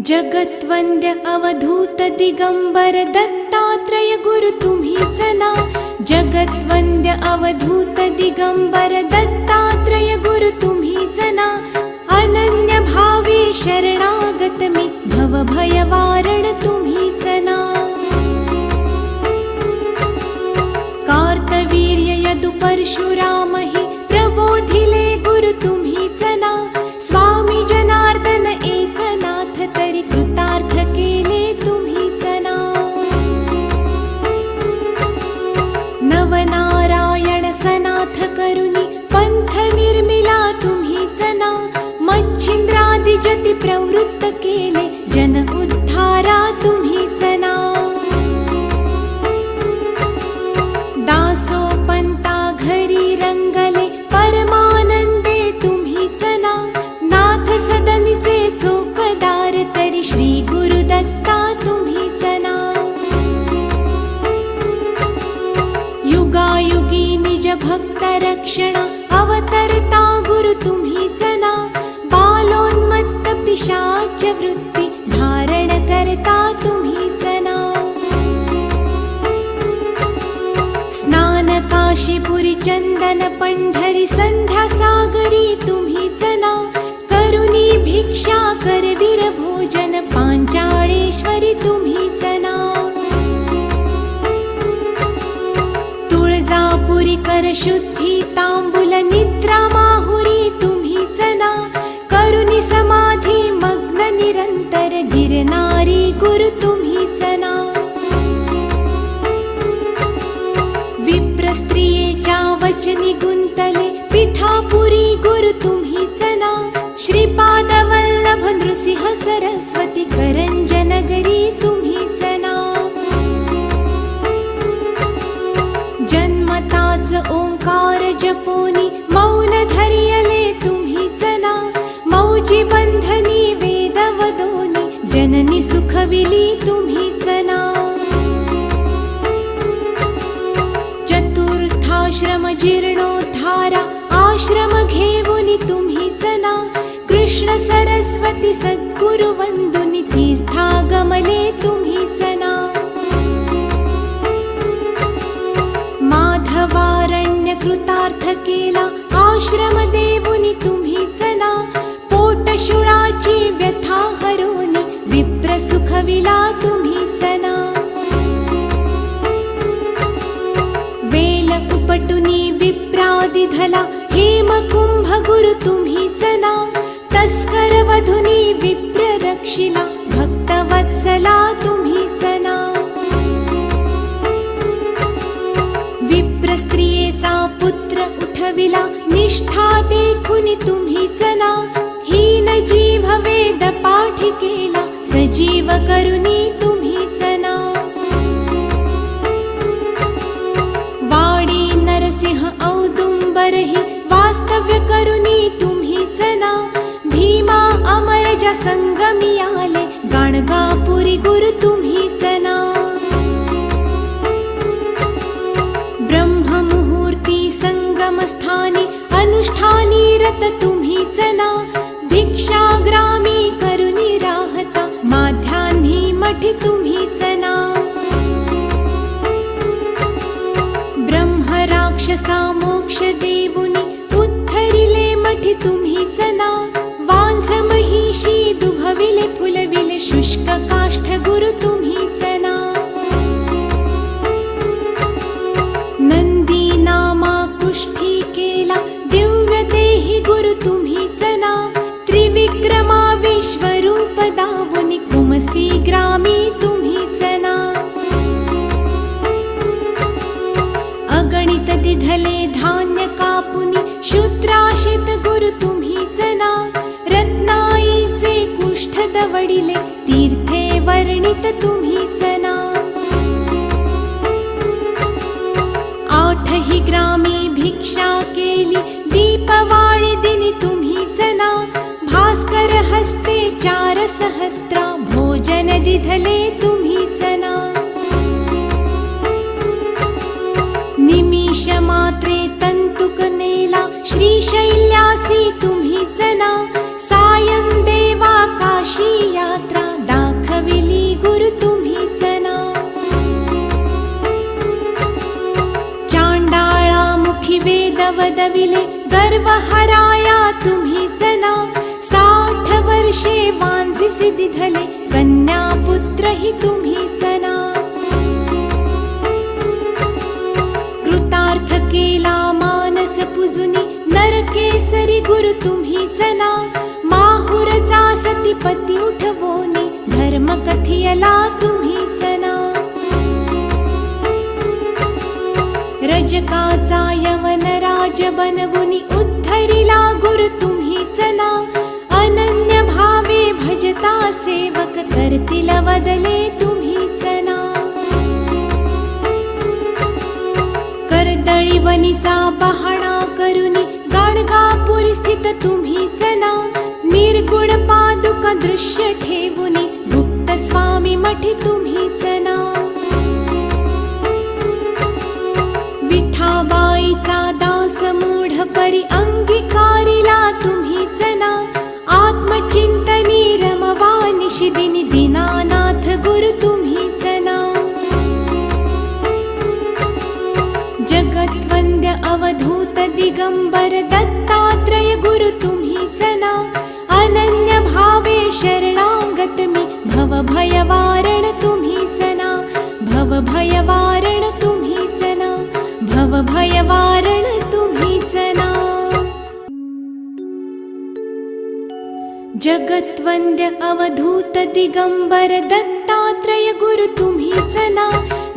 जगत्वंद्य अवधूत दिगंबर दत्तात्रय गुरु तुम्हीच ना. जगत्वंद्य अवधूत दिगंबर दत्तात्रय गुरु तुम्हीच ना. अनन्य भावे शरणागत मी भवभय वारण तुम्हीच ना. कार्तवीर्य यदु परशुराम हि प्रबोधिले गुरु तुम्हीच ना. स्वामी जनार्दन एकनाथ तरी कृतार्थ केले तुम्हीच ना. नवनारायण सनाथ करुणी पंथ निर्मिला तुम्हीच ना. मच्छिंद्रादि जति प्रवृत्त केले जन उद्धारा तुम्हीच ना. दासो पंता घरी रंगले परमानंदे तुम्हीच ना. नाथ सदनीचे चोपदार तरी श्री गुरुदत्ता तुम्हीच ना. युगायुगी निज भक्त रक्षण अवतरता गुरु तुम्हीच ना. बालोन्मत्त पिशाच वृत्ती धारण करता तुम्हीच ना. स्नान काशीपुरी चंदन पंढरी संध्या सागरी तुम्हीच ना. करुणी भिक्षा करवीर भोजन पांचाळेश्वरी तुम्हीच ना. तुळजापुरी कर शुद्धी तांबूल निद्रा माहुरी तुम्हीच ना. करुणी समाधी मग्न निरंतर गिरनारी गुरु तुम्हीच ना. विप्र स्त्रियेच्या वचनी गुंतले पिठापुरी गुरु तुम्हीच ना. श्रीपाद वल्लभ नृसिंह सरस्वती करंजनगरी तुम्हीच ना. जन्मताच ओंकार जपोनी मौन धरियले तुम्हीच ना. मौजी बंधनी वेद वदोनी जननी सुखविली तुम्हीच ना. चतुर्थाश्रम जीर्णोद्धारा आश्रम घेऊनी तुम्हीच ना. कृष्ण सरस्वती सद्गुरु वंदुनी तीर्थागमले तुम्हीच ना. माधवारण्य कृतार्थ केला आश्रम देऊनी तुम्हीच ना. पोटशुळाची व्यथा हरोनी विप्र सुखविला तुम्हीच ना. वेल उपटुनी विप्रादि धला हेमकुंभ गुरु तुम्हीच ना. तस्कर वधुनी विप्र रक्षिला भक्तवत्सला तुम्हीच ना. विप्र स्त्रियेचा पुत्र उठविला निष्ठा देखुनी तुम्हीच ना. हीन जीव वेद पाठ केला सजीव करुणी तुम्हीच ना. वाडी नरसिंह औदुंबरहि वास्तव्य करुणी तुम्हीच ना. भीमा अमरजा संगमी आले गाणगापुरी गुरु तुम्हीच ना. ब्रह्म मुहूर्ती संगम स्थानी अनुष्ठानी रत तुम्हीच ना. भिक्षाग्रामी करुणी राहता माध्यान्ही मठी तुम्हीच ना. ब्रह्म राक्षसा मोक्ष देवुनी उद्धरिले मठी तुम्हीच ना. वांझ महिषी दुभविले फुलविले शुष्क काष्ठ गुरु तुम्हीच ना. नंदी नामा कुष्ठी केला दिव्य देही गुरु तुम्हीच ना. त्रिविक्रमा विश्वरूप दावुनी कुमसी ग्रामी तुम्हीच ना. अगणित दिधले धान्य कापुनी शूद्राशित गुरु तुम्हीच ना. रत्नाईचे कुष्ठ दवडिले तीर्थे वर्णित तुम्हीच ना. आठही ग्रामी भिक्षा केली दीपवाळी दिनी तुम्हीच ना. भास्कर हस्ते 4 सहस्त्रा भोजन दिधले तुम्हीच ना. निमिष मात्रे तंतुक नेला श्रीशैल्यासी तुम्हीच ना. सायं देवा काशी यात्रा वदविले गर्व हराया तुम्हीच ना 60 वर्षे वांझिसी दिधले कन्या पुत्र ही तुम्हीच ना कृतार्थ केला मानस पुजुनी नरकेसरी गुरु तुम्हीच ना माहुरचा सतीपती उठवोनी धर्म कथियला तुम्हीच ना रजकाचा यवन राज बनवुनी उद्धरिला गुरु तुम्हीच ना अनन्य भावे भजता सेवक करतील वदले तुम्हीच ना कर्दळी वनीचा बहाणा करुनी गाणगापुरी स्थित तुम्हीच ना निर्गुण पादुका दृश्य ठेवुनी गुप्त स्वामी मठी तुम्हीच ना विठाबाईचा दास मूढ परी अंगीकारिला तुम्हीच ना आत्मचिंतनी रमवा निशिदिनी दीनानाथ गुरु तुम्हीच ना जगत्वंद्य अवधूत दिगंबर दत्तात्रय गुरु तुम्हीच ना अनन्य भावे शरणागत मी भव भयवारण तुम्हीच ना भव भयवारण तुम्हीच ना भव भयवारण तुम्हीच ना जगत्वंद्य अवधूत दिगंबर दत्तात्रय गुरु तुम्हीच ना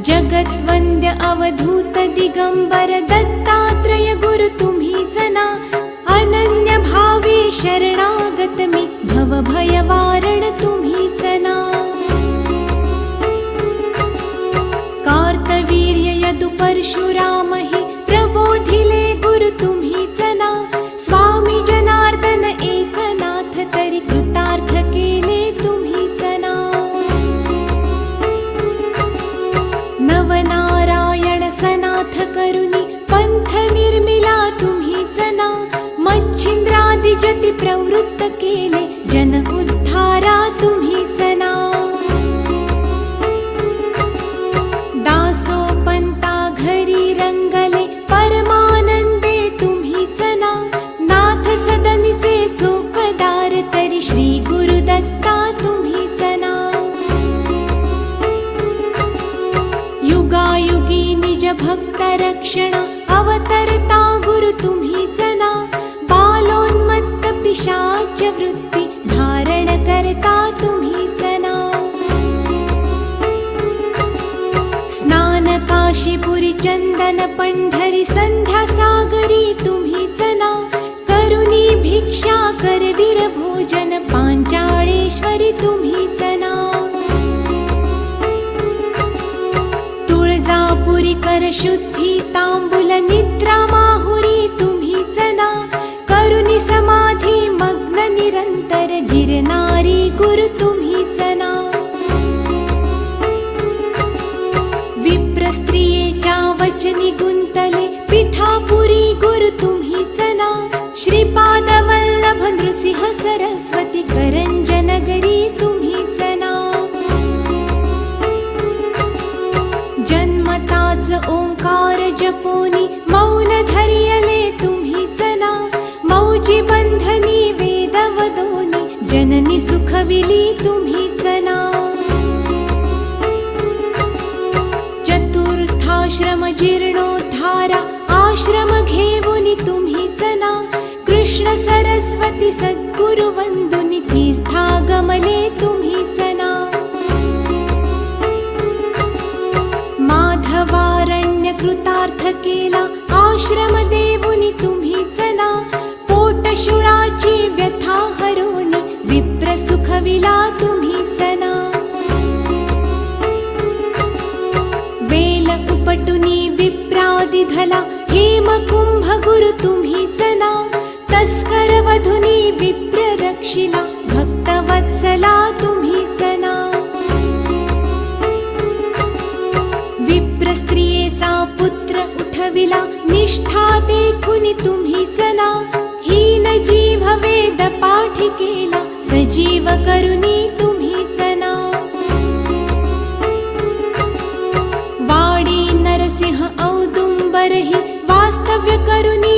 जगत्वंद्य अवधूत दिगंबर दत्तात्रय गुरु तुम्हीच ना अनन्य भावे शरणागत मी भव भयवारण तुम्हीच ना कार्तवीर्य यदु परशुराम हि प्रबोधिले गुरु तुम्हीच ना स्वामी जनार्दन एकनाथ तरी कृतार्थ केले तुम्हीच ना नवनारायण सनाथ करुनी पंथ निर्मिला तुम्हीच ना मच्छिंद्रादि जति प्रवृत्त केले जन उद्धारा तुम्हीच ना दासोपंता घरी रंगले परमानंदे तुम्हीच ना नाथ सदनीचे चोपदार तरी श्री गुरुदत्ता तुम्हीच ना युगायुगी निज भक्त रक्षण अवतरता गुरु तुम्हीच ना बालोन्मत्त पिशाच वृत्ती धारण करता तुम्हीच ना स्नान काशीपुरी चंदन पंढरी संध्या सागरी तुम्हीच ना करुणी भिक्षा करवीर भोजन पांचाळेश्वरी तुम्हीच ना तुळजापुरी कर शुद्धी तांबूल निद्रा माहुरी तुम्हीच ना करुणी समाधी मग्न निरंतर गिरनारी गुरु तुम्हीच ना विप्र स्त्रियेच्या वचनी गुंतले पिठापुरी गुरु तुम्हीच ना श्रीपाद वल्लभ नृसिंह सरस्वती करंजनगरी तुम्हीच ना जन्मताच ओंकार जपोनी मौन धरियले तुम्हीच ना मौजी बंधनी वेद वदोनी जननी सुखविली तुम्हीच ना चतुर्थाश्रम जीर्णोद्धारा आश्रम घेवुनी तुम्हीच ना कृष्ण सरस्वती सद्गुरु वंदुनी तीर्थागमले तुम्हीच ना माधवारण्य कृतार्थ केला आश्रम देवुनी तुम्हीच ना पोटशुळाची व्यथा हरोनी विप्र सुखविला तुम्हीच ना वेल उपटुनी विप्रादिधला हेमकुंभ गुरु तुम्हीच ना तस्कर वधुनी विप्र रक्षिला भक्तवत्सला तुम्हीच ना विप्र स्त्रियेचा पुत्र उठविला निष्ठा देखुनी तुम्हीच ना हीन जीव वेद पाठी केला सजीव करुनी तुम्हीच ना वाडी नरसिंह औदुंबर ही वास्तव्य करुनी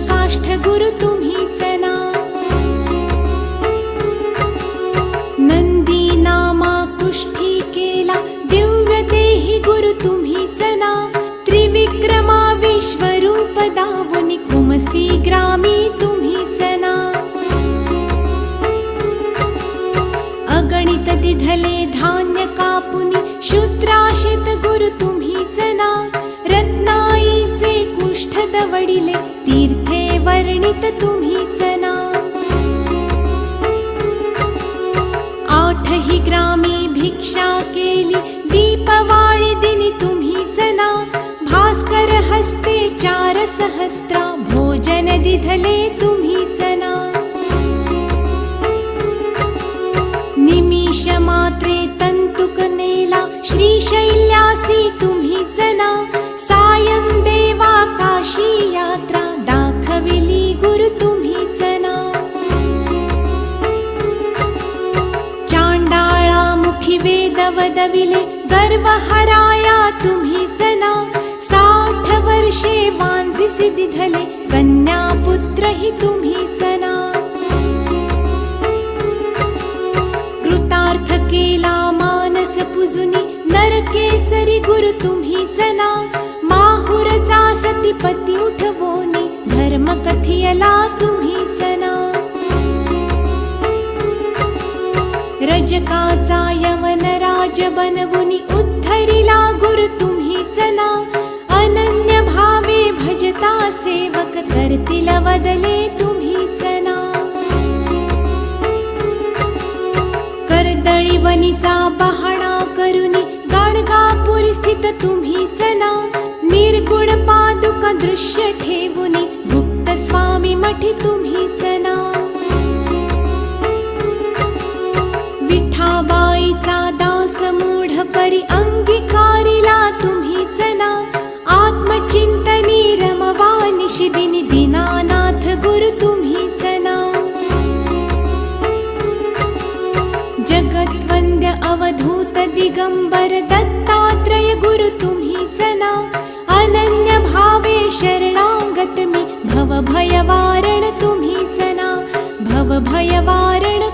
काष्ठ गुरु तुम्हीच ना. नंदी नामा कुष्ठी केला दिव्य देही गुरु तुम्हीच ना. त्रिविक्रमा विश्वरूप दावुनी कुमसी ग्रामी तुम्हीच ना. अगणित दिधले धान्य कापुनी शूद्राशित गुरु तुम्हीच ना. रत्नाईचे कुष्ठ दवडिले तीर्थे वर्णित तुम्हीच ना. आठही ग्रामी भिक्षा केली दीपवाळी दिनी तुम्हीच ना. भास्कर हस्ते 4 सहस्रा भोजन दिधले तुम्हीच ना. निमिष मात्रे तंतुक नेला श्रीशैल्यासी तुम्हीच ना. सायं देवा काशी यात्रा दाखविली गुरु तुम्हीच ना. चांडाळा मुखी वेद वदविले गर्व हराया तुम्हीच ना. 60 वर्षे वांझिसी दिधले कन्या पुत्र हि तुम्हीच ना. कृतार्थ केला मानस पुजुनी नरकेसरी गुरु तुम्हीच ना. माहुरचा सतीपती उठवोनी धर्म कथियला तुम्हीच ना. रजकाचा यवन राज बनवुनी उद्धरिला गुरु तुम्हीच ना. अनन्य भावे भजता सेवक करतील वदले तुम्हीच ना. कर्दळीवनीचा बहाणा करुनी गाणगापुरी स्थित तुम्हीच ना. निर्गुण पादुका दृश्य ठेवुनी गुप्त स्वामी मठी तुम्हीच ना. विठाबाईचा दास मूढ परी अंगीकारिला तुम्हीच ना. आत्मचिंतनी रमवा निशिदिनी दीनानाथ गुरु तुम्हीच ना. जगद्वंद्य अवधूत दिगंबर दत्तात्रय गुरु तुम्हीच ना. अनन्य भावे शरणागत मी भव भय वारण तुम्हीच ना. भव भय वारण